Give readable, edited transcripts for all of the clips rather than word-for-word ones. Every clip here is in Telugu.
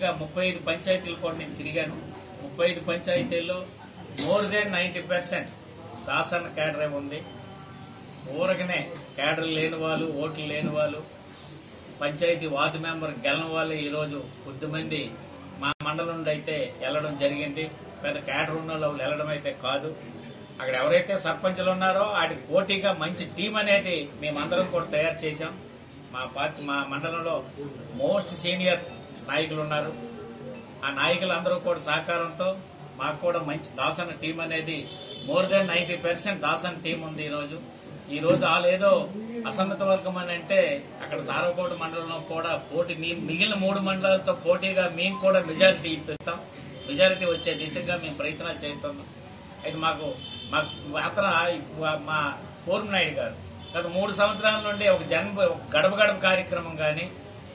దిశగా 35 పంచాయతీలు కూడా నేను తిరిగాను. 35 పంచాయతీల్లో మోర్ దెన్ 90% దాసన్న క్యాడరే ఉంది. ఊరకనే క్యాడర్ లేని వాళ్ళు, ఓట్లు లేని వాళ్ళు, పంచాయతీ వార్డు మెంబర్ గెలని వాళ్ళు ఈరోజు కొద్దిమంది మా మండలం నుండి అయితే వెళ్లడం జరిగింది. పెద్ద క్యాడర్ ఉన్న వాళ్ళు వెళ్లడం అయితే కాదు. అక్కడ ఎవరైతే సర్పంచులు ఉన్నారో వాటికి పోటీగా మంచి టీం అనేది మేమందరం కూడా తయారు చేశాం. మా మండలంలో మోస్ట్ సీనియర్ నాయకులు ఉన్నారు. ఆ నాయకులందరూ కూడా సహకారంతో మాకు కూడా మంచి దాసన్న టీం అనేది మోర్ దెన్ 90% దాసన్న టీం ఉంది. ఈ రోజు ఏదో అసన్నత వర్గం అని అంటే అక్కడ సారవకోట మండలంలో కూడా పోటీ మిగిలిన 3 మండలాలతో పోటీగా మేము కూడా మెజారిటీ ఇప్పిస్తాం. మెజారిటీ వచ్చే దిశగా మేము ప్రయత్నాలు చేస్తున్నాం. అయితే మాకు మా పూర్ణనాయుడు గారు గత 3 సంవత్సరాల నుండి ఒక గడప గడప కార్యక్రమం గాని,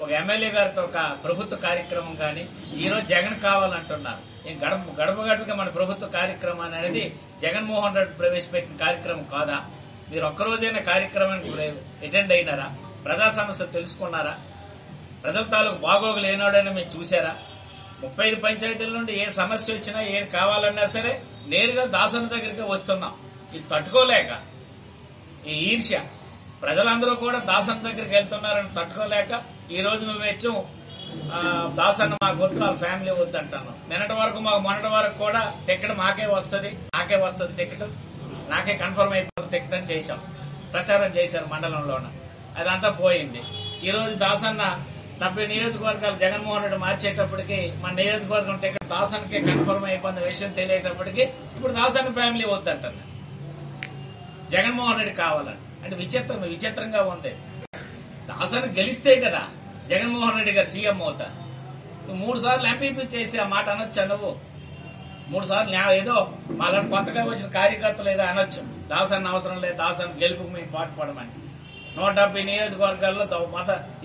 ఒక ఎమ్మెల్యే గారితో ఒక ప్రభుత్వ కార్యక్రమం గాని, ఈ రోజు జగన్ కావాలంటున్నారు. గడప గడపగా మన ప్రభుత్వ కార్యక్రమాన్ని అనేది జగన్మోహన్ రెడ్డి ప్రవేశపెట్టిన కార్యక్రమం కాదా? మీరు ఒక్కరోజైనా కార్యక్రమానికి అటెండ్ అయినారా? ప్రజా సమస్యలు తెలుసుకున్నారా? ప్రజల తాలూకు బాగోగులు ఏనాడైనా మీరు చూశారా? 35 పంచాయతీల నుండి ఏ సమస్య వచ్చినా ఏం కావాలన్నా సరే నేరుగా దాసన్న దగ్గరికి వస్తున్నాం. ఇది తట్టుకోలేక ఈ ఈర్ష్య ప్రజలందరూ కూడా దాసన్న దగ్గరికి వెళ్తున్నారని తట్టుకోలేక ఈ రోజు నువ్వు వెచ్చు దాసన్న మా గుర్తు వాళ్ళ ఫ్యామిలీ వద్దంటాను. మొన్నటి వరకు కూడా టికెట్ నాకే వస్తుంది టికెట్, నాకే కన్ఫర్మ్ అయిపోతుంది టికెట్ అని చేశాం, ప్రచారం చేశారు మండలంలోన. అదంతా పోయింది. ఈ రోజు దాసన్న 70 నియోజకవర్గాలు జగన్మోహన్ రెడ్డి మార్చేటప్పటికి మన నియోజకవర్గం టికెట్ దాసన్నకే కన్ఫర్మ్ అయిపోయిన విషయం తెలియేటప్పటికి ఇప్పుడు దాసన్న ఫ్యామిలీ వద్దంటారు. జగన్మోహన్ రెడ్డి కావాలని అంటే విచిత్రంగా ఉంది. దాసన్న గెలిస్తే కదా జగన్మోహన్ రెడ్డి గారు సీఎం అవుతారు. 3 సార్లు ఎంపీపీ చేసి ఆ మాట అనొచ్చా? నువ్వు 3 సార్లు ఏదో మాలో కొత్తగా వచ్చిన కార్యకర్తలు ఏదో అనొచ్చు, దాసన్న అవసరం లేదు, దాసన్న గెలుపుకు మేము పాటుపడమని. 170 నియోజకవర్గాల్లో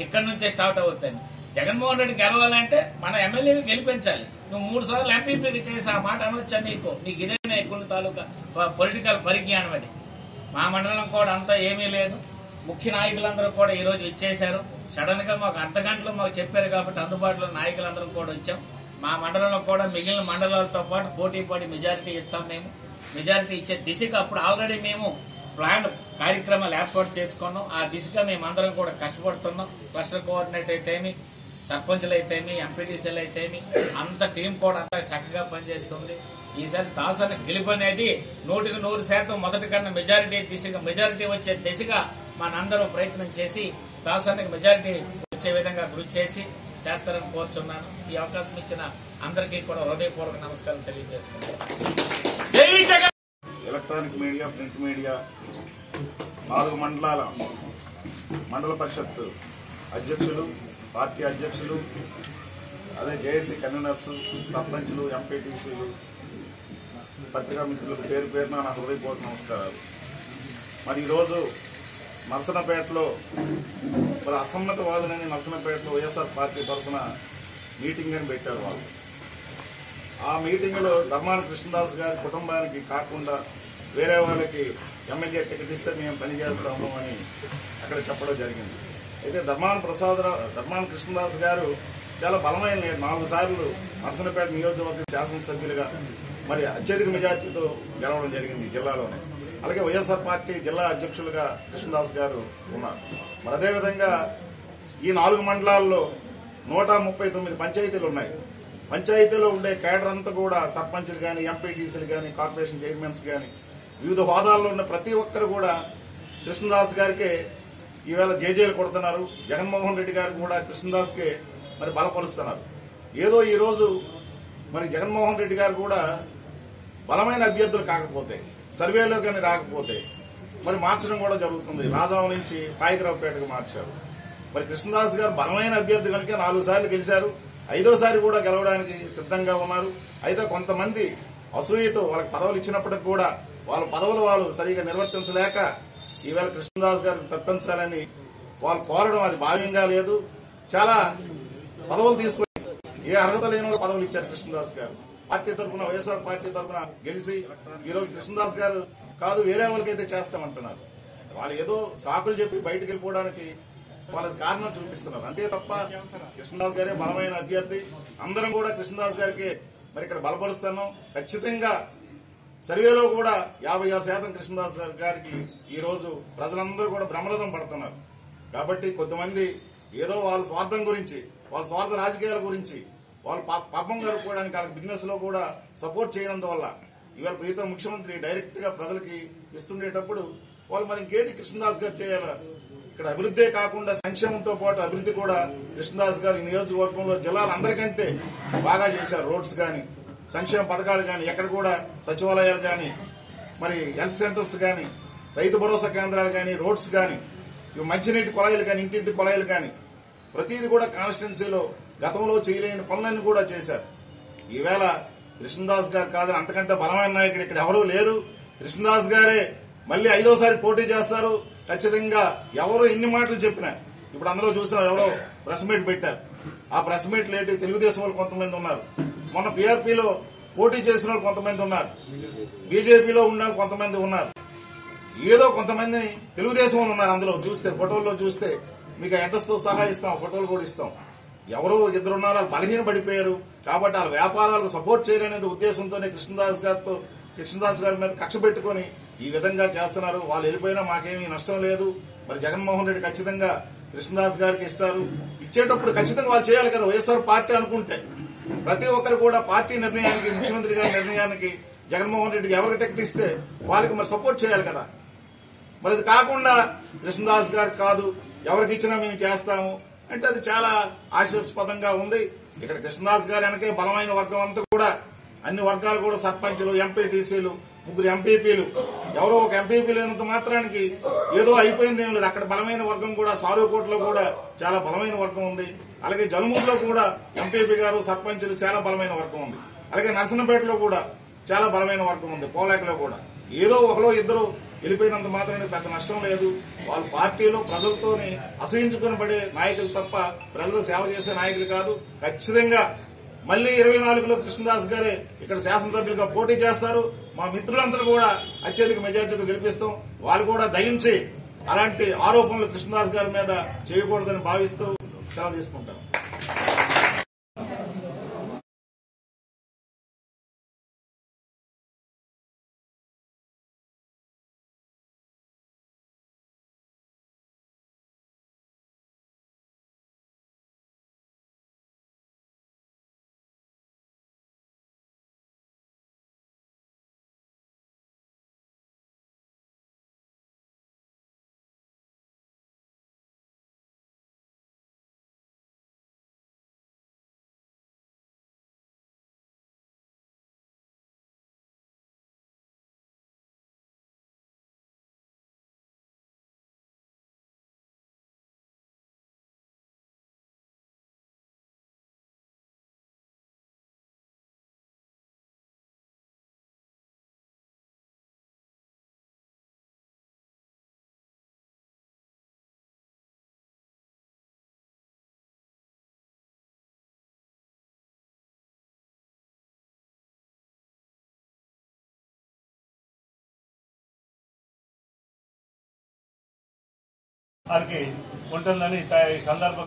ఇక్కడి నుంచే స్టార్ట్ అవుతుంది. జగన్మోహన్ రెడ్డి గెలవాలంటే మన ఎమ్మెల్యేగా గెలిపించాలి. నువ్వు 3 సార్లు ఎంపీపీకి చేసి ఆ మాట అనొచ్చా? నీకు ఇదే కుల తాలూకా పొలిటికల్ పరిజ్ఞానం అది. మా మండలం కూడా అంతా ఏమీ లేదు. ముఖ్య నాయకులందరూ కూడా ఈ రోజు ఇచ్చేశారు. సడన్ గా మాకు అర్ధగంటలో మాకు చెప్పారు కాబట్టి అందుబాటులో నాయకులందరం కూడా వచ్చాం. మా మండలంలో కూడా మిగిలిన మండలాలతో పాటు పోటీ పడి మెజారిటీ ఇస్తాం. మేము మెజారిటీ ఇచ్చే దిశగా అప్పుడు ఆల్రెడీ మేము ప్లాన్ కార్యక్రమాలు ఏర్పాటు చేసుకున్నాం. ఆ దిశగా మేమందరం కూడా కష్టపడుతున్నాం. క్లస్టర్ కోఆర్డినేటర్ అయితేమి, సర్పంచులు అయితేమి, ఎంపీటీసీలు అయితేమి అంత టీం కూడా అంతా చక్కగా పనిచేస్తుంది. ఈసారి దాసన్న గెలుపు అనేది 100% మొదటి కన్నా మెజారిటీ వచ్చే దిశగా మనందరం ప్రయత్నం చేసి దాసన్నకి మెజారిటీ వచ్చే విధంగా కృషి చేస్తారని కోరుచున్నాను. ఈ అవకాశం ఇచ్చిన అందరికీ కూడా హృదయపూర్వక నమస్కారం తెలియజేస్తున్నాను. ఎలక్ట్రానిక్ మీడియా, ప్రింట్ మీడియా 4 మండలాల మండల పరిషత్ అధ్యక్షులు, పార్టీ అధ్యక్షులు, అదే జేఏసీ కన్వీనర్స్, సర్పంచులు, ఎంపీటీసీలు, పత్రికా మిత్రులకు పేరు పేరున నా హృదయపూర్వక నమస్కారాలు. మరి ఈరోజు నర్సన్నపేటలో మరి అసమ్మతవాదులని నర్సన్నపేటలో వైఎస్ఆర్ పార్టీ తరఫున మీటింగ్ అని పెట్టారు వాళ్ళు. ఆ మీటింగ్ లో ధర్మాన కృష్ణదాస్ గారి కుటుంబానికి కాకుండా వేరే వాళ్ళకి ఎమ్మెల్యే టికెట్ ఇస్తే మేము పనిచేస్తాము అని అక్కడ చెప్పడం జరిగింది. అయితే ధర్మాన కృష్ణదాస్ గారు చాలా బలమైన 4 సార్లు నర్సన్నపేట నియోజకవర్గ శాసనసభ్యులుగా మరి అత్యధిక మెజార్టీతో గెలవడం జరిగింది జిల్లాలోనే. అలాగే వైఎస్ఆర్ పార్టీ జిల్లా అధ్యక్షులుగా కృష్ణదాస్ గారు ఉన్నారు. మరి అదేవిధంగా ఈ 4 మండలాల్లో 139 పంచాయతీలు ఉన్నాయి. పంచాయతీలో ఉండే కేడర్ అంతా కూడా సర్పంచ్లు గాని, ఎంపీటీసీలు గాని, కార్పొరేషన్ చైర్మన్స్ గాని, వివిధ హోదాల్లో ఉన్న ప్రతి ఒక్కరు కూడా కృష్ణదాస్ గారికే ఈవేళ జేజేలు కొడుతున్నారు. జగన్మోహన్ రెడ్డి గారు కూడా కృష్ణదాస్ కే మరి బలపరుస్తున్నారు. ఏదో ఈ రోజు మరి జగన్మోహన్ రెడ్డి గారు కూడా బలమైన అభ్యర్థులు కాకపోతే, సర్వేలో కానీ రాకపోతే మరి మార్చడం కూడా జరుగుతుంది. రాజాం నుంచి పాయికరావుపేటకు మార్చారు. మరి కృష్ణదాస్ గారు బలమైన అభ్యర్థి కనుక 4 సార్లు గెలిచారు. 5వ కూడా గెలవడానికి సిద్దంగా ఉన్నారు. అయితే కొంతమంది అసూయతో వాళ్ళకి పదవులు ఇచ్చినప్పటికి కూడా వాళ్ళ పదవులు వాళ్ళు సరిగా నిర్వర్తించలేక ఈవేళ కృష్ణదాస్ గారిని తప్పించాలని వాళ్ళు కోరడం అది భావ్యంగా లేదు. చాలా పదవులు తీసుకుని ఏ అర్హత లేని పదవులు ఇచ్చారు కృష్ణదాస్ గారు. పార్టీ తరఫున, వైఎస్ఆర్ పార్టీ తరఫున గెలిచి ఈ రోజు కృష్ణదాస్ గారు కాదు వేరే వాళ్ళకైతే చేస్తామంటున్నారు. వాళ్ళు ఏదో సాకులు చెప్పి బయటకు వెళ్ళిపోవడానికి వాళ్ళకి కారణం చూపిస్తున్నారు. అంతే తప్ప కృష్ణదాస్ గారే బలమైన అభ్యర్థి. అందరం కూడా కృష్ణదాస్ గారికి మరి ఇక్కడ బలపరుస్తున్నాం. ఖచ్చితంగా సర్వేలో కూడా 56% కృష్ణదాస్ గారికి ఈ రోజు ప్రజలందరూ కూడా బ్రహ్మరథం పడుతున్నారు. కాబట్టి కొంతమంది ఏదో వాళ్ళ స్వార్థం గురించి, వాళ్ళ స్వార్థ రాజకీయాల గురించి, వాళ్ళు పాపం గడుపుకోవడానికి వాళ్ళ బిజినెస్ లో కూడా సపోర్ట్ చేయనందువల్ల ఇవాళ ప్రీతం ముఖ్యమంత్రి డైరెక్ట్ గా ప్రజలకి ఇస్తుండేటప్పుడు వాళ్ళు మరి ఇంకేంటి కృష్ణదాస్ గారు చేయాలా? ఇక్కడ అభివృద్ధే కాకుండా సంక్షేమంతో పాటు అభివృద్ధి కూడా కృష్ణదాస్ గారు ఈ నియోజకవర్గంలో జిల్లాలు అందరికంటే బాగా చేశారు. రోడ్స్ గాని, సంక్షేమ పథకాలు గాని, ఎక్కడ కూడా సచివాలయాలు గాని, మరి హెల్త్ సెంటర్స్ గాని, రైతు భరోసా కేంద్రాలు గాని, రోడ్స్ గాని, మంచినీటి కొలాయిలు గాని, ఇంటింటి కొలాయిలు గాని, ప్రతిదీ కూడా కాన్స్టిట్యున్సీలో గతంలో చేయలేని పనులన్నీ కూడా చేశారు. ఈవేళ కృష్ణదాస్ గారు కాదని అంతకంటే బలమైన నాయకుడు ఇక్కడ ఎవరూ లేరు. కృష్ణదాస్ గారే మళ్లీ 5వసారి పోటీ చేస్తారు. ఖచ్చితంగా ఎవరు ఎన్ని మాటలు చెప్పినా, ఇప్పుడు అందులో చూసాం ఎవరో ప్రెస్ మీట్ పెట్టారు. ఆ ప్రెస్ మీట్ లేటి తెలుగుదేశం వాళ్ళు కొంతమంది ఉన్నారు, మొన్న పీఆర్పీలో పోటీ చేసిన వాళ్ళు కొంతమంది ఉన్నారు, బీజేపీలో ఉన్న కొంతమంది ఉన్నారు, ఏదో కొంతమందిని తెలుగుదేశం వాళ్ళు ఉన్నారు. అందులో చూస్తే ఫోటోల్లో చూస్తే మీకు అడ్రస్ తో సహా ఇస్తాం, ఫోటోలు కూడా ఇస్తాం. ఎవరో ఇద్దరున్నారు, వాళ్ళు బలహీన పడిపోయారు. కాబట్టి వాళ్ళ వ్యాపారాలకు సపోర్ట్ చేయాలనేది ఉద్దేశంతోనే కృష్ణదాస్ గారి మీద కక్ష పెట్టుకుని ఈ విధంగా చేస్తున్నారు. వాళ్ళు వెళ్ళిపోయినా మాకేమీ నష్టం లేదు. మరి జగన్మోహన్ రెడ్డి ఖచ్చితంగా కృష్ణదాస్ గారికి ఇస్తారు. ఇచ్చేటప్పుడు ఖచ్చితంగా వాళ్ళు చేయాలి కదా. వైఎస్ఆర్ పార్టీ అనుకుంటే ప్రతి ఒక్కరు కూడా పార్టీ నిర్ణయానికి, ముఖ్యమంత్రి గారి నిర్ణయానికి, జగన్మోహన్ రెడ్డికి ఎవరికి టికెట్ ఇస్తే వాళ్ళకి మరి సపోర్ట్ చేయాలి కదా. మరి అది కాకుండా కృష్ణదాస్ గారికి కాదు, ఎవరికి ఇచ్చినా మేము చేస్తాము అంటే అది చాలా ఆశాస్పదంగా ఉంది. ఇక్కడ కృష్ణదాస్ గారి వెనకే బలమైన వర్గం అంతా కూడా, అన్ని వర్గాలు కూడా, సర్పంచులు, ఎంపీటీసీలు, 3 ఎంపీపీలు, ఎవరో ఒక ఎంపీపీ లేనంత మాత్రానికి ఏదో అయిపోయింది ఏం లేదు. అక్కడ బలమైన వర్గం కూడా, సారుకోటలో కూడా చాలా బలమైన వర్గం ఉంది. అలాగే జలుమూరులో కూడా ఎంపీపీ గారు, సర్పంచులు చాలా బలమైన వర్గం ఉంది. అలాగే నర్సన్నపేటలో కూడా చాలా బలమైన వర్గం ఉంది. పోలాకలో కూడా ఏదో ఒకరో ఇద్దరు వెళ్ళిపోయినంత మాత్రమే పెద్ద నష్టం లేదు. వాళ్ళ పార్టీలో ప్రజలతోనే అసహించుకుని పడే నాయకులు తప్ప ప్రజలు సేవ చేసే నాయకులు కాదు. ఖచ్చితంగా మళ్లీ 24లో కృష్ణదాస్ గారే ఇక్కడ శాసనసభ్యులుగా పోటీ చేస్తారు. మా మిత్రులందరూ కూడా అత్యధిక మెజార్టీతో గెలిపిస్తాం. వాళ్ళు కూడా దయించి అలాంటి ఆరోపణలు కృష్ణదాస్ గారి మీద చేయకూడదని భావిస్తూ సెలవు తీసుకుంటాం. వాళ్ళకి ఉంటుందని ఈ సందర్భం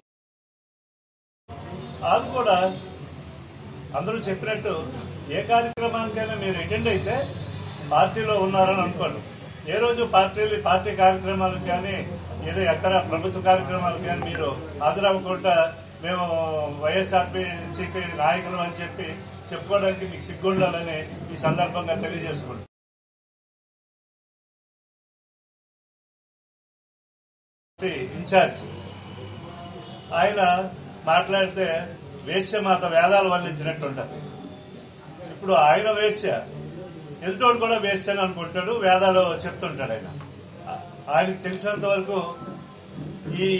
వాళ్ళు కూడా అందరూ చెప్పినట్టు ఏ కార్యక్రమానికైనా మీరు అటెండ్ అయితే పార్టీలో ఉన్నారని అనుకోండి. ఏ రోజు పార్టీ కార్యక్రమాలకు కానీ ఏదో ఎక్కడ ప్రభుత్వ కార్యక్రమాలకు కానీ మీరు హాజరవ్వకుండా మేము వైఎస్ఆర్సీపీ నాయకులు అని చెప్పి చెప్పుకోవడానికి మీకు సిగ్గుండాలని ఈ సందర్భంగా తెలియజేసుకుంటాం. ఇన్ఛార్జ్ ఆయన మాట్లాడితే వేశ్యమాత వేదాలు వల్లించినట్టు ఉంటుంది. ఇప్పుడు ఆయన వేశ్య, ఎదుటోడు కూడా వేశ్య అని అనుకుంటాడు, వేదాలు చెప్తుంటాడు. ఆయనకు తెలిసినంత వరకు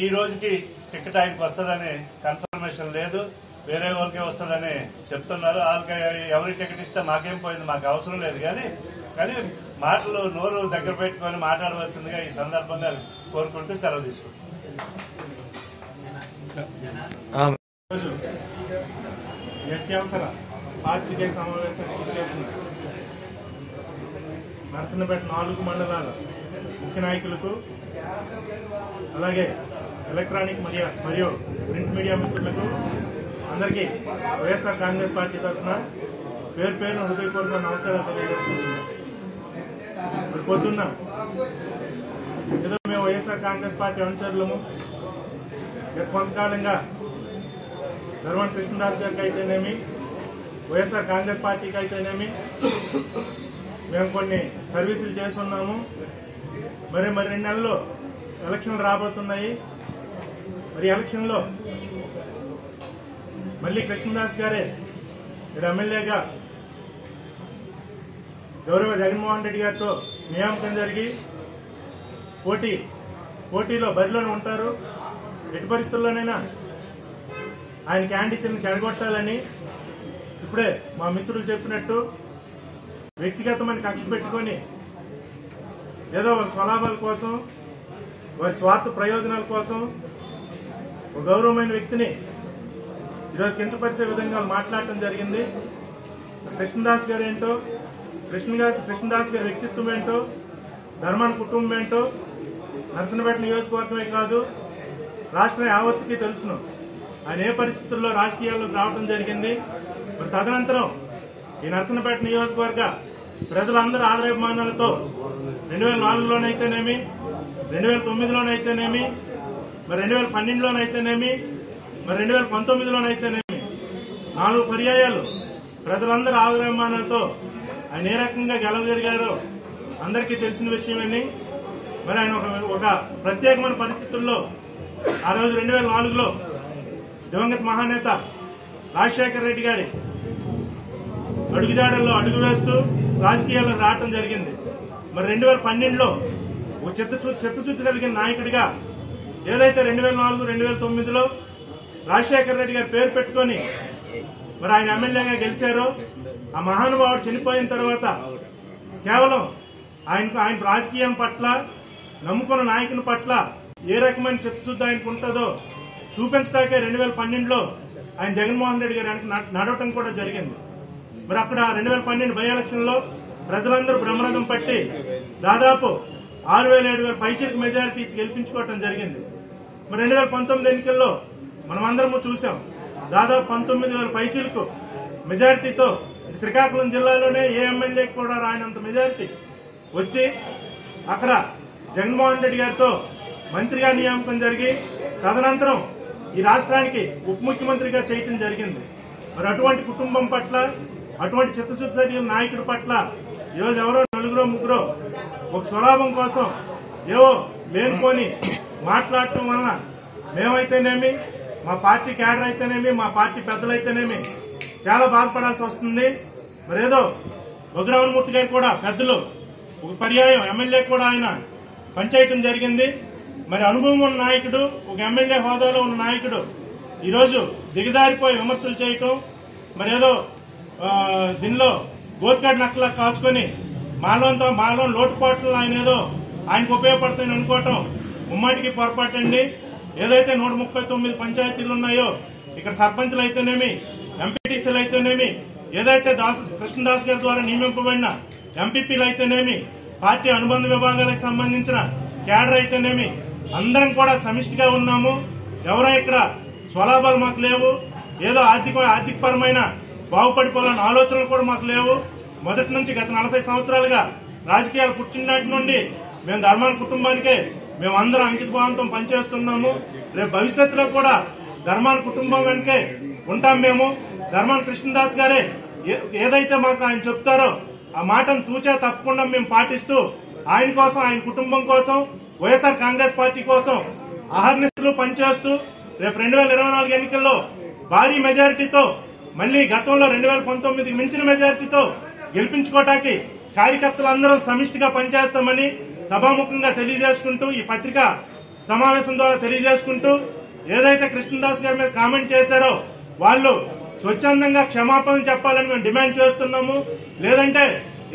ఈ రోజుకి టికెట్ ఆయనకు వస్తుందని కన్ఫర్మేషన్ లేదు, వేరే వాళ్ళకే వస్తుందని చెప్తున్నారు. వాళ్ళకి ఎవరి టికెట్ ఇస్తే మాకేం పోయింది, మాకు అవసరం లేదు. కానీ మాటలు నోరు దగ్గర పెట్టుకుని మాట్లాడవలసిందిగా ఈ సందర్భంగా కోరుకుంటూ సెలవు తీసుకుంటాం. వ్యత్యాసర పాత్రికేయ సమావేశం నర్సన్నపేట 4 మండలాల ముఖ్య నాయకులకు, అలాగే ఎలక్ట్రానిక్ మరియు ప్రింట్ మీడియా మిత్రులకు అందరికీ వైఎస్ఆర్ కాంగ్రెస్ పార్టీ తరఫున పేరు పేరున హృదయపూర్వక నమస్కారాలు తెలియజేస్తున్నాను. పొద్దున్న ఏదో మేము వైఎస్ఆర్ కాంగ్రెస్ పార్టీ అనుచరులము కొంతకాలంగా ధర్మాన కృష్ణదాస్ గారికి అయితేనేమి, వైఎస్ఆర్ కాంగ్రెస్ పార్టీకి అయితేనేమి మేము కొన్ని సర్వీసులు చేస్తున్నాము. మరి 2 నెలల్లో ఎలక్షన్లు రాబోతున్నాయి. మరి ఎలక్షన్లో మళ్లీ కృష్ణదాస్ గారే ఇక్కడ ఎమ్మెల్యేగా గౌరవ జగన్మోహన్ రెడ్డి గారితో నియామకం జరిగి పోటీలో బరిలోనే ఉంటారు. ఎట్టి పరిస్థితుల్లోనైనా ఆయన క్యాండిడేట్ని చెడగొట్టాలని ఇప్పుడే మా మిత్రులు చెప్పినట్టు వ్యక్తిగతమైన కక్ష పెట్టుకుని ఏదో ఒక స్వలాభాల కోసం, వారి స్వార్థ ప్రయోజనాల కోసం ఒక గౌరవమైన వ్యక్తిని ఈరోజు కించపరిచే విధంగా మాట్లాడటం జరిగింది. కృష్ణదాస్ గారు ఏంటో, కృష్ణదాస్ గారి వ్యక్తిత్వం ఏంటో, ధర్మాన కుటుంబం ఏంటో నర్సన్నపేట నియోజకవర్గమే కాదు రాష్ట్రం యావత్తుకి తెలుసును. ఆయన ఏ పరిస్థితుల్లో రాజకీయాల్లోకి రావడం జరిగింది. మరి తదనంతరం ఈ నర్సన్నపేట నియోజకవర్గ ప్రజలందరూ ఆదరాభిమానాలతో 2004లోనైతేనేమి, 2009లోనైతేనేమి, మరి 2012లోనైతేనేమి, మరి 2019లోనైతేనేమి 4 పర్యాయాలు ప్రజలందరూ ఆదరాభిమానాలతో ఆయన ఏ రకంగా గెలవగలిగారో అందరికీ తెలిసిన విషయమని. మరి ఆయన ఒక ప్రత్యేకమైన పరిస్థితుల్లో ఆ రోజు 2004లో దివంగత మహానేత రాజశేఖర రెడ్డి గారి అడుగుజాడల్లో అడుగు వేస్తూ రాజకీయాల్లో రావడం జరిగింది. మరి 2012లో ఒక చిత్తశుద్ధి కలిగిన నాయకుడిగా ఏదైతే 2004, 2009లో రాజశేఖర రెడ్డి గారి పేరు పెట్టుకుని మరి ఆయన ఎమ్మెల్యేగా గెలిచారో, ఆ మహానుభావుడు చనిపోయిన తర్వాత కేవలం ఆయన రాజకీయం పట్ల, నమ్ముకున్న నాయకుని పట్ల ఏ రకమైన చిత్తశుద్ధి ఆయనకు ఉంటుందో చూపించడానికే 2012లో ఆయన జగన్మోహన్ రెడ్డి గారు నడవటం కూడా జరిగింది. మరి అక్కడ 2012 బై ఎలక్షన్ లో ప్రజలందరూ బ్రహ్మరథం పట్టి దాదాపు 6,000-7,000 పైచిలకు మెజారిటీ ఇచ్చి గెలిపించుకోవడం జరిగింది. మరి 2019 ఎన్నికల్లో మనమందరము చూసాం. దాదాపు 19,000 పైచిలకు మెజారిటీతో శ్రీకాకుళం జిల్లాలోనే ఏ ఎమ్మెల్యేకి కూడా రాయనంత మెజారిటీ వచ్చి అక్కడ జగన్మోహన్ రెడ్డి గారితో మంత్రిగా నియామకం జరిగి తదనంతరం ఈ రాష్ట్రానికి ఉప ముఖ్యమంత్రిగా చేయటం జరిగింది. మరి అటువంటి కుటుంబం పట్ల, అటువంటి చిత్తశుద్ధి నాయకుడి పట్ల ఈరోజు ఎవరో 4-3 ఒక స్వలాభం కోసం ఏవో లేనుకొని మాట్లాడటం వలన మేమైతేనేమి, మా పార్టీ క్యాడర్ అయితేనేమి, మా పార్టీ పెద్దలైతేనేమి చాలా బాధపడాల్సి వస్తుంది. మరేదో రఘురామన్మూర్తి గారు కూడా పెద్దలు ఒక పర్యాయం ఎమ్మెల్యే కూడా ఆయన పనిచేయటం జరిగింది. మరి అనుభవం ఉన్న నాయకుడు, ఒక ఎమ్మెల్యే హోదాలో ఉన్న నాయకుడు ఈరోజు దిగజారిపోయి విమర్శలు చేయటం, మరేదో దీనిలో గోత్గడ్ నక్కలా కాసుకుని మాలో లోటుపాట్లు ఆయన ఏదో ఆయనకు ఉపయోగపడుతుందని అనుకోవటం ముమ్మాటికి పొరపాటండి. ఏదైతే 139 పంచాయతీలు ఉన్నాయో ఇక్కడ సర్పంచులు అయితేనేమి, ఎంపీటీసీలు అయితేనేమి, ఏదైతే కృష్ణదాస్ గారి ద్వారా నియమింపబడిన ఎంపీపీలు అయితేనేమి, పార్టీ అనుబంధ విభాగాలకు సంబంధించిన క్యాడర్ అయితేనేమి అందరం కూడా సమిష్టిగా ఉన్నాము. ఎవరో ఇక్కడ స్వలాభాలు మాకు లేవు, ఏదో ఆర్థికపరమైన బాగుపడిపోవాలన్న ఆలోచనలు కూడా మాకు లేవు. మొదటి నుంచి గత 40 సంవత్సరాలుగా రాజకీయాలు పుట్టినటి నుండి మేము ధర్మాన కుటుంబానికే మేమందరం అంకిత భావంతో పనిచేస్తున్నాము. రేపు భవిష్యత్తులో కూడా ధర్మాన కుటుంబం వెనకే ఉంటాం. మేము ధర్మాన కృష్ణదాస్ గారే ఏదైతే మాకు ఆయన చెప్తారో ఆ మాటను తూచా తప్పకుండా మేము పాటిస్తూ ఆయన కోసం, ఆయన కుటుంబం కోసం, వైఎస్ఆర్ కాంగ్రెస్ పార్టీ కోసం అహర్నిశలు పనిచేస్తూ రేపు 2024 ఎన్నికల్లో భారీ మెజారిటీతో మళ్లీ గతంలో 2019కి మించిన మెజారిటీతో గెలిపించుకోవటానికి కార్యకర్తలందరం సమిష్టిగా పనిచేస్తామని సభాముఖంగా తెలియజేసుకుంటూ, ఈ పత్రికా సమావేశం ద్వారా తెలియజేసుకుంటూ, ఏదైతే కృష్ణదాస్ గారి మీద కామెంట్ చేశారో వాళ్ళు స్వచ్ఛందంగా క్షమాపణ చెప్పాలని మేము డిమాండ్ చేస్తున్నాము. లేదంటే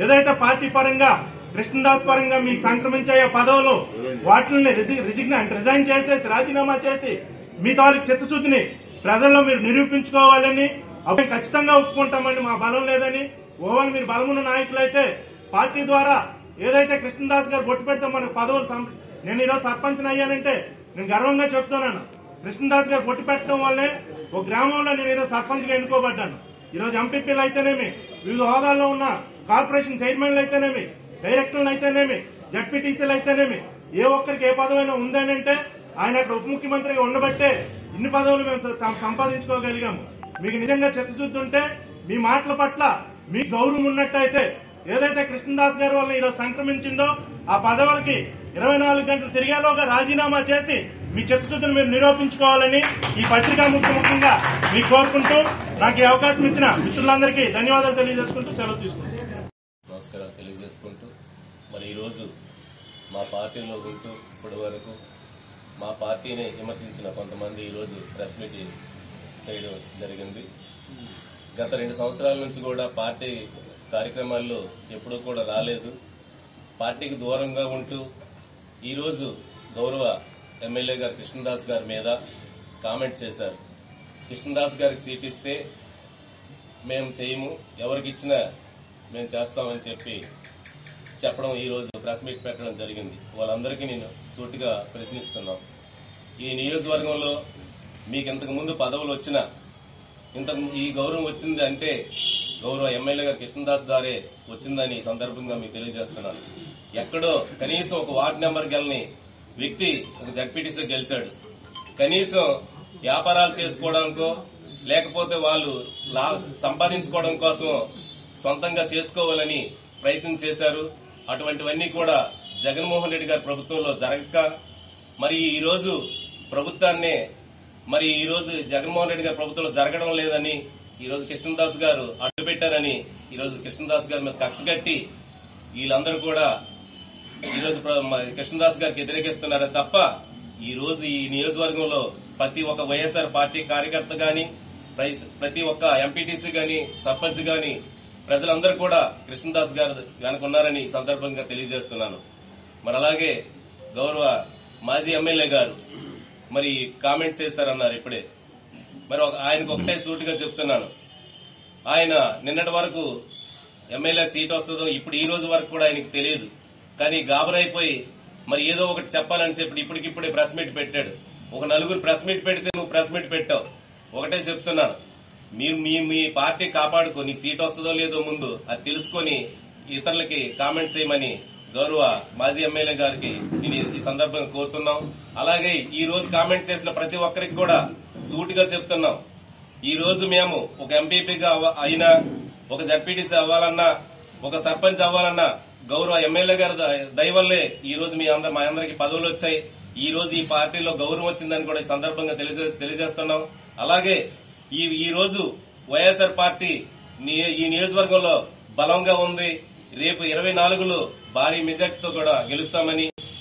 ఏదైతే పార్టీ పరంగా, కృష్ణదాస్ పరంగా మీకు సంక్రమించే పదవులు వాటిని రిజైన్ చేసేసి, రాజీనామా చేసి మీ తాలూకు చిత్తశుద్ధిని ప్రజల్లో మీరు నిరూపించుకోవాలని అవి ఖచ్చితంగా ఒప్పుకుంటామని, మా బలం లేదని. ఓవల్ మీరు బలమున్న నాయకులైతే పార్టీ ద్వారా ఏదైతే కృష్ణదాస్ గారు బొట్టు పెడితే మనకు పదవులు నేను ఈరోజు సర్పంచ్ అయ్యానంటే నేను గర్వంగా చెప్తున్నాను. కృష్ణదాస్ గారు బొట్టు పెట్టడం వల్లే ఒక గ్రామంలో నేను ఈరోజు సర్పంచ్ గా ఎన్నుకోబడ్డాను. ఈరోజు ఎంపీపీలు అయితేనేమి, వివిధ హోదాల్లో ఉన్న కార్పొరేషన్ చైర్మన్లు అయితేనేమి, డైరెక్టర్లు అయితేనేమి, జడ్పీటీసీలు అయితేనేమి, ఏ ఒక్కరికి ఏ పదవైనా ఉందనంటే ఆయన అక్కడ ఉప ముఖ్యమంత్రిగా ఉండబట్టే ఇన్ని పదవులు మేము సంపాదించుకోగలిగాము. మీకు నిజంగా చిత్తశుద్ధి ఉంటే మీ మాటల పట్ల మీ గౌరవం ఉన్నట్టయితే ఏదైతే కృష్ణదాస్ గారి వల్ల ఈరోజు సంక్రమించిందో ఆ పదవులకి 24 గంటలు తిరిగేలోగా రాజీనామా చేసి మీ చిత్తశుద్ధిని మీరు నిరూపించుకోవాలని ఈ పత్రికా ముఖ్యంగా మీకు కోరుకుంటూ నాకు ఈ అవకాశం ఇచ్చిన మిత్రులందరికీ ధన్యవాదాలు తెలియజేసుకుంటూ సెలవు తీసుకుంటాం. నమస్కారాలు తెలియజేసుకుంటూ మరి ఈరోజు మా పార్టీలో ఉంటూ ఇప్పటి వరకు మా పార్టీని విమర్శించిన కొంతమంది ఈరోజు ప్రెస్ మీట్ చేయడం జరిగింది. గత 2 సంవత్సరాల నుంచి కూడా పార్టీ కార్యక్రమాల్లో ఎప్పుడూ కూడా రాలేదు. పార్టీకి దూరంగా ఉంటూ ఈరోజు గౌరవ ఎమ్మెల్యే గారు కృష్ణదాస్ గారి మీద కామెంట్ చేశారు. కృష్ణదాస్ గారికి సీట్ ఇస్తే మేము చేయము, ఎవరికి ఇచ్చినా మేము చేస్తామని చెప్పడం ఈరోజు ప్రెస్ మీట్ పెట్టడం జరిగింది. వాళ్ళందరికీ నేను సూటిగా ప్రశ్నిస్తున్నాం. ఈ నియోజకవర్గంలో మీకు ఇంతకు ముందు పదవులు వచ్చినా ఈ గౌరవం వచ్చింది అంటే గౌరవ ఎమ్మెల్యే గారు కృష్ణదాస్ గారే వచ్చిందని ఈ సందర్భంగా మీకు తెలియజేస్తున్నాను. ఎక్కడో కనీసం ఒక వార్డు నెంబర్ గెలని వ్యక్తి ఒక జడ్పీటీసీ గెలిచాడు. కనీసం వ్యాపారాలు చేసుకోవడానికో లేకపోతే వాళ్ళు సంపాదించుకోవడం కోసం సొంతంగా చేసుకోవాలని ప్రయత్నం చేశారు. అటువంటివన్నీ కూడా జగన్మోహన్ రెడ్డి గారి ప్రభుత్వంలో జరగక మరి ఈ రోజు జగన్మోహన్ రెడ్డి గారి ప్రభుత్వంలో జరగడం లేదని ఈరోజు కృష్ణదాస్ గారు అడ్డుపెట్టారని ఈరోజు కృష్ణదాస్ గారి మీద కక్ష కట్టి వీళ్ళందరూ కూడా ఈరోజు కృష్ణదాస్ గారికి వ్యతిరేకిస్తున్నారే తప్ప ఈ రోజు ఈ నియోజకవర్గంలో ప్రతి ఒక్క వైఎస్ఆర్ పార్టీ కార్యకర్త గాని ప్రతి ఒక్క ఎంపీటీసీ గాని సర్పంచ్ గాని ప్రజలందరూ కూడా కృష్ణదాస్ గారు వెనుకున్నారని ఈ సందర్భంగా తెలియజేస్తున్నాను. మరి అలాగే గౌరవ మాజీ ఎమ్మెల్యే గారు మరి కామెంట్స్ చేస్తారన్నారు ఇప్పుడే. మరి ఆయనకు ఒకటే సూటిగా చెప్తున్నాను, ఆయన నిన్నటి వరకు ఎమ్మెల్యే సీట్ వస్తుందో ఇప్పుడు ఈ రోజు వరకు కూడా ఆయనకు తెలియదు. కానీ గాబరైపోయి మరి ఏదో ఒకటి చెప్పాలని చెప్పి ఇప్పటికిప్పుడే ప్రెస్ మీట్ పెట్టాడు. ఒక 4 ప్రెస్ మీట్ పెడితే నువ్వు ప్రెస్ మీట్ పెట్టావు. ఒకటే చెప్తున్నాను, మీరు మీ పార్టీ కాపాడుకో, నీకు సీట్ వస్తుందో లేదో ముందు అది తెలుసుకుని ఇతరులకి కామెంట్స్ చేయమని గౌరవ మాజీ ఎమ్మెల్యే గారికి నేను ఈ సందర్భంగా కోరుతున్నాం. అలాగే ఈ రోజు కామెంట్ చేసిన ప్రతి ఒక్కరికి కూడా సూటిగా చెప్తున్నాం, ఈ రోజు మేము ఒక ఎంపీపీగా అయినా ఒక జడ్పీటీసీ అవ్వాలన్నా ఒక సర్పంచ్ అవ్వాలన్నా గౌరవ ఎమ్మెల్యే గారి దయ వల్లే ఈ రోజు మా అందరికి పదవులు వచ్చాయి. ఈ రోజు ఈ పార్టీలో గౌరవం వచ్చిందని కూడా ఈ సందర్భంగా తెలియజేస్తున్నాం. అలాగే ఈ రోజు వైఎస్ఆర్ పార్టీ ఈ నియోజకవర్గంలో బలంగా ఉంది. రేపు 24లో భారీ మెజార్టీతో కూడా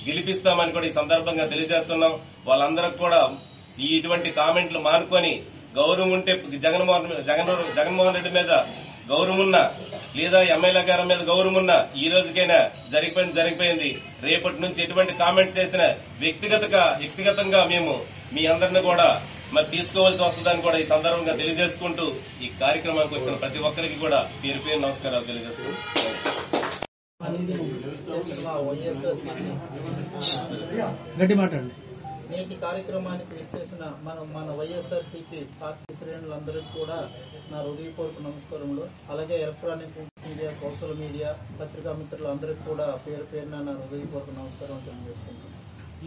గెలిపిస్తామని కూడా ఈ సందర్భంగా తెలియజేస్తున్నాం. వాళ్ళందరికి కూడా ఇటువంటి కామెంట్లు మానుకొని గౌరవం ఉంటే జగన్మోహన్ రెడ్డి మీద గౌరవం ఉన్నా లేదా ఎమ్మెల్యే గారి మీద గౌరవం ఉన్నా ఈ రోజుకైనా జరిగిపోయింది. రేపటి నుంచి ఎటువంటి కామెంట్స్ చేసినా వ్యక్తిగతంగా మేము మీ అందరిని కూడా మరి తీసుకోవాల్సి వస్తుందని కూడా ఈ సందర్భంగా తెలియజేసుకుంటూ ఈ కార్యక్రమానికి వచ్చిన ప్రతి ఒక్కరికి కూడా పేరు పేరు నమస్కారాలు తెలియజేసుకుంటూ నేటి కార్యక్రమానికి విచ్చేసిన మన వైఎస్ఆర్సీపీ పార్టీ శ్రేణులందరికీ కూడా నా హృదయపూర్వక నమస్కారములు. అలాగే ఎలక్ట్రానిక్ మీడియా, సోషల్ మీడియా, పత్రికా మిత్రులందరికీ కూడా పేరు పేరున నా హృదయపూర్వక నమస్కారం తెలియజేసుకుంటాను.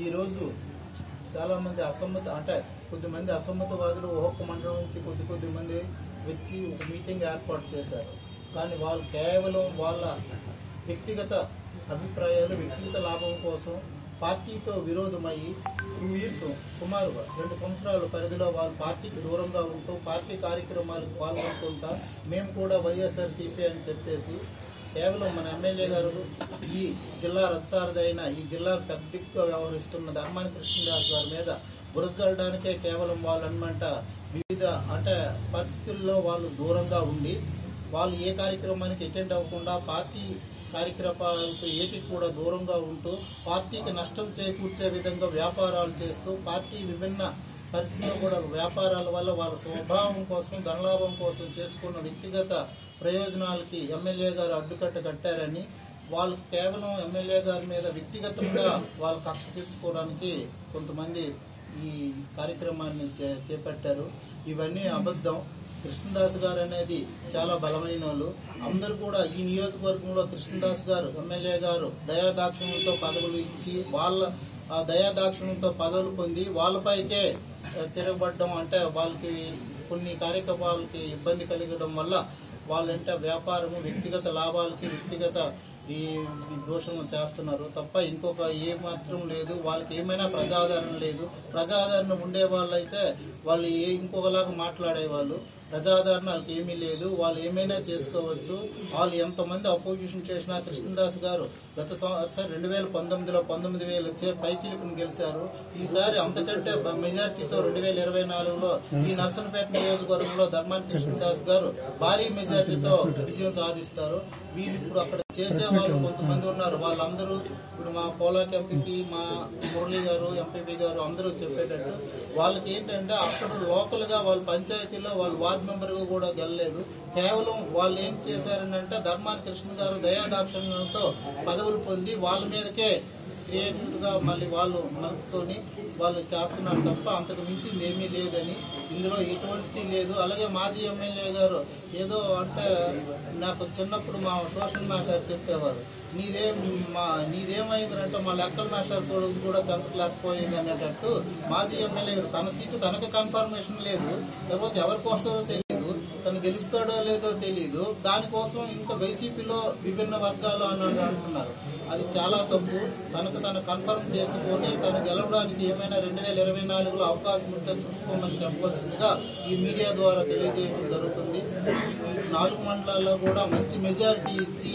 ఈ రోజు చాలా మంది కొద్దిమంది అసమ్మతవాదులు ఒక్కొక్క మండలం నుంచి కొద్ది మంది వచ్చి ఒక మీటింగ్ ఏర్పాటు చేశారు. కానీ వాళ్ళు కేవలం వాళ్ళ వ్యక్తిగత అభిప్రాయాలు, వ్యక్తిగత లాభం కోసం పార్టీతో విరోధమయ్యి 2 years సుమారుగా 2 సంవత్సరాల పరిధిలో వాళ్ళ పార్టీకి దూరంగా ఉంటూ పార్టీ కార్యక్రమాలకు పాల్గొంటుంటా మేము కూడా వైఎస్ఆర్సీపీ అని చెప్పేసి కేవలం మన ఎమ్మెల్యే గారు ఈ జిల్లా రథసారథి ఈ జిల్లా పెద్ద దిక్కుగా వ్యవహరిస్తున్న ధర్మాని కృష్ణదాస్ గారి మీద బురదల్లడానికే కేవలం వాళ్ళనమాట వివిధ పరిస్థితుల్లో వాళ్ళు దూరంగా ఉండి వాళ్ళు ఏ కార్యక్రమానికి అటెండ్ అవ్వకుండా పార్టీ కార్యక్రమాలకు ఏటికి కూడా దూరంగా ఉంటూ పార్టీకి నష్టం చేకూర్చే విధంగా వ్యాపారాలు చేస్తూ పార్టీ విభిన్న పరిస్థితుల్లో కూడా వ్యాపారాల వల్ల వాళ్ళ స్వభావం కోసం ధనలాభం కోసం చేసుకున్న వ్యక్తిగత ప్రయోజనాలకి ఎమ్మెల్యే గారు అడ్డుకట్ట కట్టారని వాళ్ళు కేవలం ఎమ్మెల్యే గారి మీద వ్యక్తిగతంగా వాళ్ళు కక్ష తీర్చుకోవడానికి కొంతమంది ఈ కార్యక్రమాన్ని చేపట్టారు. ఇవన్నీ అబద్ధం. కృష్ణదాస్ గారు అనేది చాలా బలమైన వాళ్ళు. అందరూ కూడా ఈ నియోజకవర్గంలో కృష్ణదాస్ గారు ఎమ్మెల్యే గారు దయాదాక్షిణ్యంతో పదవులు ఇచ్చి వాళ్ళ ఆ దయాదాక్షిణ్యంతో పదవులు పొంది వాళ్ళపైకే తిరగబడడం, అంటే వాళ్ళకి కొన్ని కార్యకలాపాలకి ఇబ్బంది కలగడం వల్ల వాళ్ళంటే వ్యాపారము, వ్యక్తిగత లాభాలకి వ్యక్తిగత ఈ దోషం చేస్తున్నారు తప్ప ఇంకొక ఏ మాత్రం లేదు. వాళ్ళకి ఏమైనా ప్రజాదరణ లేదు. ప్రజాదరణ ఉండే వాళ్ళైతే వాళ్ళు ఇంకొకలాగా మాట్లాడేవాళ్ళు. ప్రజాదరణ వాళ్ళకి ఏమీ లేదు. వాళ్ళు ఏమైనా చేసుకోవచ్చు. వాళ్ళు ఎంతమంది అపోజిషన్ చేసినా కృష్ణదాస్ గారు గత 2019లో 19,000 పైచిలుకుని గెలిచారు. ఈసారి అంతకంటే మెజార్టీతో 2024లో ఈ నర్సంపేట నియోజకవర్గంలో ధర్మాన కృష్ణదాస్ గారు భారీ మెజార్టీతో విజయం సాధిస్తారు. వీళ్ళు ఇప్పుడు అక్కడ చేసే వాళ్ళు కొంతమంది ఉన్నారు. వాళ్ళందరూ ఇప్పుడు మా పోలాక్ ఎంపీపీ, మా మురళి గారు ఎంపీపీ గారు అందరూ చెప్పేటట్టు వాళ్ళకి ఏంటంటే అక్కడ లోకల్ గా వాళ్ళ పంచాయతీలో వాళ్ళు వార్డు మెంబర్ గా కూడా గెలలేదు. కేవలం వాళ్ళు ఏం చేశారంటే ధర్మాన కృష్ణ గారు దయాదాక్షిణ్యంతో పదవులు పొంది వాళ్ళ మీదకే క్రియేటివ్ గా మళ్ళీ వాళ్ళు మనసుతోని వాళ్ళు చేస్తున్నారు తప్ప అంతకు మించింది ఏమీ లేదని, ఇందులో ఎటువంటిది లేదు. అలాగే మాజీ ఎమ్మెల్యే గారు ఏదో అంటే నాకు చిన్నప్పుడు మా సోషల్ మాస్టర్ చెప్పేవారు, నీదేమైందంటే మా లెక్కల మాస్టర్ కూడా 10th క్లాస్ పోయింది అనేటట్టు మాజీ ఎమ్మెల్యే గారు తన సీటు తనకు కన్ఫర్మేషన్ లేదు, లేకపోతే ఎవరికి వస్తుందో తెలియదు, తను గెలుస్తాడో లేదో తెలియదు. దానికోసం ఇంకా వైసీపీలో విభిన్న వర్గాలు అని అంటున్నారు. అది చాలా తప్పు. తనకు తను కన్ఫర్మ్ చేసుకొని తను గెలవడానికి ఏమైనా 2024లో అవకాశం ఉంటే చూసుకోమని చెప్పవలసిందిగా ఈ మీడియా ద్వారా తెలియజేయడం జరుగుతుంది. 4 మండలాల్లో కూడా మంచి మెజారిటీ ఇచ్చి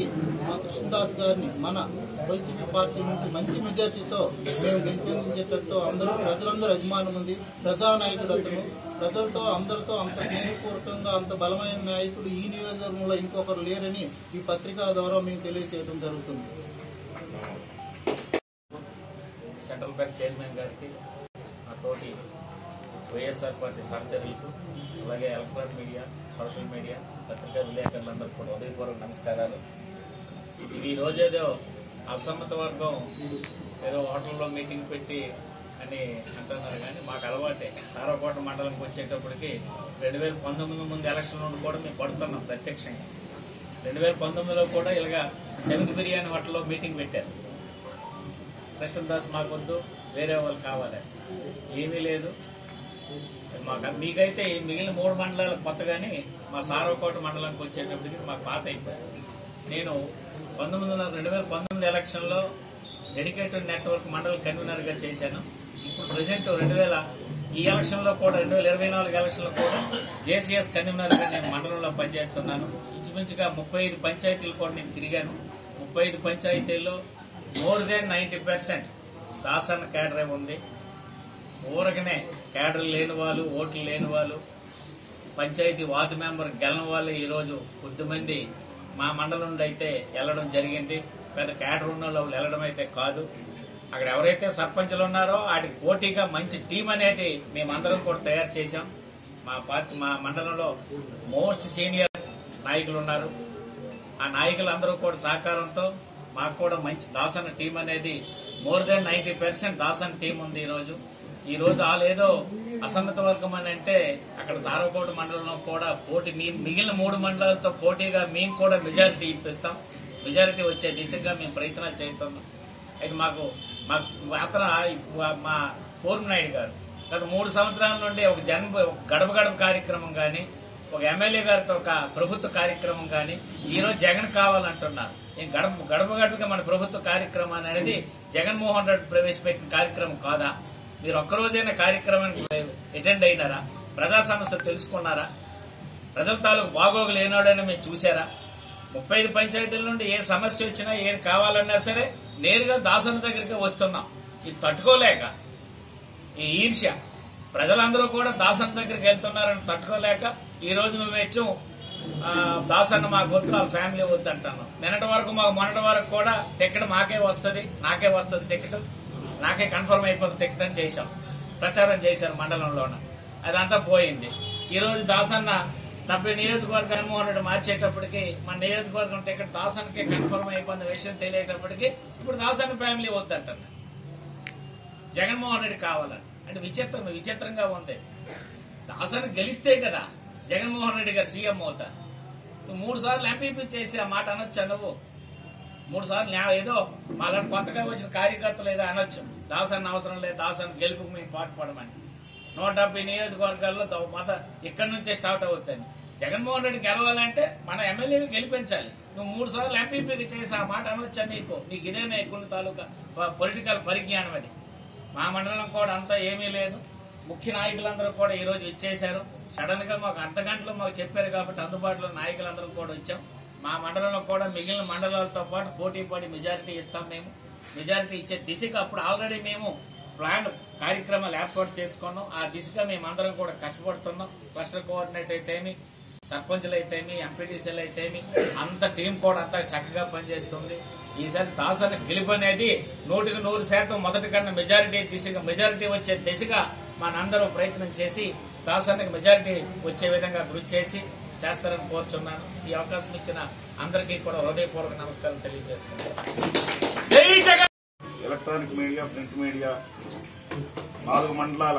మా కృష్ణదాస్ గారిని మన వైసీపీ పార్టీ నుంచి మంచి మెజారిటీతో మేము గెలిపించేటట్టు ప్రజలందరూ అభిమానం ఉంది. ప్రజానాయకుడు అతను ప్రజలతో అందరితో అంత స్నేహపూర్వకంగా అంత బలమైన నాయకుడు ఈ నియోజకవర్గంలో ఇంకొకరు లేరని ఈ పత్రికా ద్వారా మేము తెలియజేయడం జరుగుతుంది. సెంట్రల్ బ్యాంక్ చైర్మన్ గారికి, మా తోటి వైఎస్ఆర్ పార్టీ సహచరులకు, అలాగే ఎలక్ట్రానిక్ మీడియా, సోషల్ మీడియా, పత్రికా విలేకరులందరూ కూడా ఉదయపూర్వక నమస్కారాలు. ఇది రోజేదో అసమ్మత వర్గం ఏదో హోటల్లో మీటింగ్ పెట్టి అని అంటున్నారు, కానీ మాకు అలవాటే. సారవకోట మండలంకి వచ్చేటప్పటికి 2019 ముందు ఎలక్షన్ నుండి కూడా మేము పడుతున్నాం ప్రత్యక్షంగా. 2019లో కూడా ఇలాగా 7th బిర్యానీ హోటల్లో మీటింగ్ పెట్టారు. కృష్ణదాస్ మాకొద్దు, వేరే వాళ్ళు కావాలి, ఏమీ లేదు. మీకైతే మిగిలిన 3 మండలాలు కొత్త, కానీ మా సారవకోట మండలానికి వచ్చేటప్పటికి మాకు పాత అయిపోయింది. నేను 2019 ఎలక్షన్ లో డెడికేటెడ్ నెట్వర్క్ మండల కన్వీనర్ గా చేశాను. ఇప్పుడు ప్రజెంట్ ఈ ఎలక్షన్ లో కూడా 2024 ఎలక్షన్ లో కూడా జేసీఎస్ కన్వీనర్ గా నేను మండలంలో పనిచేస్తున్నాను. ఇంచుమించుగా 35 పంచాయతీలు కూడా నేను తిరిగాను. 35 పంచాయతీల్లో మోర్ దాన్ 90% దాసన్న క్యాడరే ఉంది. ఊరకనే క్యాడర్ లేని వాళ్ళు, ఓట్లు లేని వాళ్ళు, పంచాయతీ వార్డు మెంబర్ గెలని వాళ్ళు ఈరోజు కొద్దిమంది మా మండలం నుండి అయితే వెళ్లడం జరిగింది. పెద్ద క్యాడర్ ఉన్న వాళ్ళు వెళ్లడం అయితే కాదు. అక్కడ ఎవరైతే సర్పంచులు ఉన్నారో వాటికి పోటీగా మంచి టీం అనేది మేమందరం కూడా తయారు చేశాం. మా మండలంలో మోస్ట్ సీనియర్ నాయకులు ఉన్నారు. ఆ నాయకులందరూ కూడా సహకారంతో మాకు కూడా మంచి దాసన్న టీం అనేది మోర్ దాన్ 90% దాసన్న టీం ఉంది. ఈ రోజు వాళ్ళేదో అసమ్మత వర్గం అని అంటే అక్కడ సారవకోట మండలంలో కూడా పోటీ మిగిలిన 3 మండలాలతో పోటీగా మేము కూడా మెజారిటీ ఇప్పిస్తాం. మెజారిటీ వచ్చే దిశగా మేము ప్రయత్నాలు చేస్తున్నాం. అయితే మాకు మా పూర్ణనాయుడు గారు గత 3 సంవత్సరాల నుండి ఒక గడప గడప కార్యక్రమం గాని, ఒక ఎమ్మెల్యే గారితో ఒక ప్రభుత్వ కార్యక్రమం గాని ఈ రోజు జగన్ కావాలంటున్నారు. గడప గడపగా మన ప్రభుత్వ కార్యక్రమం అనేది జగన్మోహన్ రెడ్డి ప్రవేశపెట్టిన కార్యక్రమం కాదా? మీరు ఒక్కరోజైనా కార్యక్రమానికి అటెండ్ అయినారా? ప్రజా సమస్యలు తెలుసుకున్నారా? ప్రజల తాలూకు బాగోగులు ఏనాడైనా మీరు చూశారా? 35 పంచాయతీల నుండి ఏ సమస్య వచ్చినా ఏది కావాలన్నా సరే నేరుగా దాసన్న దగ్గరికి వస్తున్నాం. ఇది తట్టుకోలేక ఈ ఈర్ష్య ప్రజలందరూ కూడా దాసన్న దగ్గరికి వెళ్తున్నారని తట్టుకోలేక ఈ రోజు నువ్వు వెచ్చం దాసన్న మాకు వద్దు, వాళ్ళ ఫ్యామిలీ వద్దు అంటాను. మొన్నటి వరకు కూడా టికెట్ నాకే వస్తుంది టికెట్, నాకే కన్ఫర్మ్ అయిపోతుంది టికెట్ అని చేశాం, ప్రచారం చేశారు మండలంలోన. అదంతా పోయింది. ఈ రోజు దాసన్న 70 నియోజకవర్గ జగన్మోహన్ రెడ్డి మార్చేటప్పటికి మన నియోజకవర్గం టికెట్ దాసానికే కన్ఫర్మ్ అయిపోయిన విషయం తెలియటప్పటికి ఇప్పుడు దాసాని ఫ్యామిలీ వద్దంటారు. జగన్మోహన్ రెడ్డి కావాలని అంటే విచిత్రంగా ఉంది. దాసాన్ని గెలిస్తే కదా జగన్మోహన్ రెడ్డి గారు సీఎం అవుతారు. 3 సార్లు ఎంపీపీ చేసి ఆ మాట అనొచ్చా నువ్వు? 3 సార్లు ఏదో మాలాంటి కొత్తగా వచ్చిన కార్యకర్తలు ఏదో అనొచ్చు, దాసాన్ని అవసరం లేదు, దాసాన్ని గెలుపుకు మేము పాటుపడమని. 170 నియోజకవర్గాల్లో ఇక్కడి నుంచే స్టార్ట్ అవుతాయి. జగన్మోహన్ రెడ్డి గెలవాలంటే మన ఎమ్మెల్యేగా గెలిపించాలి. నువ్వు 3 సార్లు ఎంపీపీకి చేసి ఆ మాట అనొచ్చా? నీకు ఇదేనా ఎక్కువ తాలూకా పొలిటికల్ పరిజ్ఞానం అది. మా మండలం కూడా అంతా ఏమీ లేదు. ముఖ్య నాయకులందరూ కూడా ఈ రోజు ఇచ్చేశారు. సడన్ గా మాకు అర్ధగంటలో మాకు చెప్పారు కాబట్టి అందుబాటులో నాయకులందరూ కూడా వచ్చాం. మా మండలంలో కూడా మిగిలిన మండలాలతో పాటు పోటీ పడి మెజారిటీ ఇస్తాం. మేము మెజారిటీ ఇచ్చే దిశగా అప్పుడు ఆల్రెడీ మేము ప్లాన్ కార్యక్రమాలు ఏర్పాటు చేసుకున్నాం. ఆ దిశగా మేమందరం కూడా కష్టపడుతున్నాం. క్లస్టర్ కోఆర్డినేటర్ అయితేమి, సర్పంచులు అయితేమి, ఎంపీటీసీలు అయితేమి అంత టీం కూడా అంతా చక్కగా పనిచేస్తుంది. ఈసారి దాసాన్ని గెలుపు అనేది 100% మొదటి కన్నా మెజారిటీ వచ్చే దిశగా మనందరూ ప్రయత్నం చేసి దాసానికి మెజారిటీ వచ్చే విధంగా కృషి చేసి చేస్తారని కోరుచున్నాను. ఈ అవకాశం ఇచ్చిన అందరికీ కూడా హృదయపూర్వక నమస్కారం తెలియజేసుకుంటున్నాను. జై Jagan. Electronic media, print media 4 మండలాల